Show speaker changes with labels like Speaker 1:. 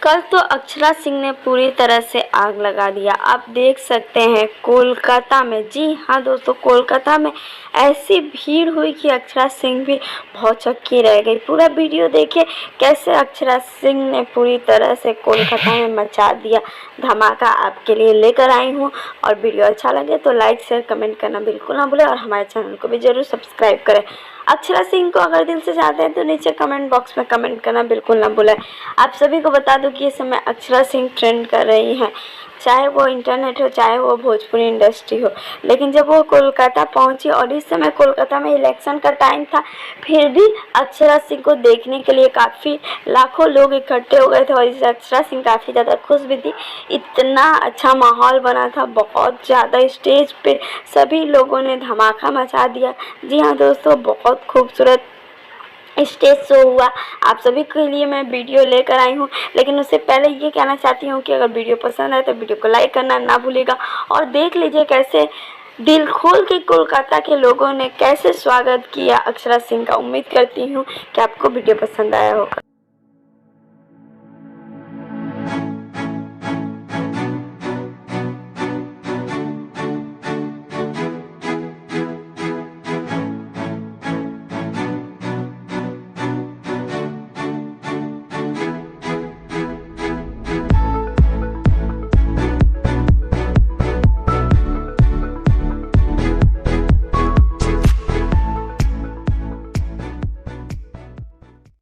Speaker 1: कल तो अक्षरा सिंह ने पूरी तरह से आग लगा दिया। आप देख सकते हैं कोलकाता में, जी हाँ दोस्तों, कोलकाता में ऐसी भीड़ हुई कि अक्षरा सिंह भी भौचक्की रह गई। पूरा वीडियो देखिए कैसे अक्षरा सिंह ने पूरी तरह से कोलकाता में मचा दिया धमाका। आपके लिए लेकर आई हूँ और वीडियो अच्छा लगे तो लाइक शेयर कमेंट करना बिल्कुल ना भूलें और हमारे चैनल को भी ज़रूर सब्सक्राइब करें। अक्षरा सिंह को अगर दिल से चाहते हैं तो नीचे कमेंट बॉक्स में कमेंट करना बिल्कुल ना भूलें। आप सभी को बता दूं कि इस समय अक्षरा सिंह ट्रेंड कर रही हैं, चाहे वो इंटरनेट हो चाहे वो भोजपुरी इंडस्ट्री हो। लेकिन जब वो कोलकाता पहुंची और इस समय कोलकाता में इलेक्शन का टाइम था, फिर भी अक्षरा सिंह को देखने के लिए काफ़ी लाखों लोग इकट्ठे हो गए थे और इस अक्षरा सिंह काफ़ी ज़्यादा खुश भी थी। इतना अच्छा माहौल बना था, बहुत ज़्यादा स्टेज पे सभी लोगों ने धमाका मचा दिया। जी हाँ दोस्तों, बहुत खूबसूरत स्टेज शो हुआ। आप सभी के लिए मैं वीडियो लेकर आई हूँ, लेकिन उससे पहले ये कहना चाहती हूँ कि अगर वीडियो पसंद आए तो वीडियो को लाइक करना ना भूलिएगा और देख लीजिए कैसे दिल खोल के कोलकाता के लोगों ने कैसे स्वागत किया अक्षरा सिंह का। उम्मीद करती हूँ कि आपको वीडियो पसंद आया होगा।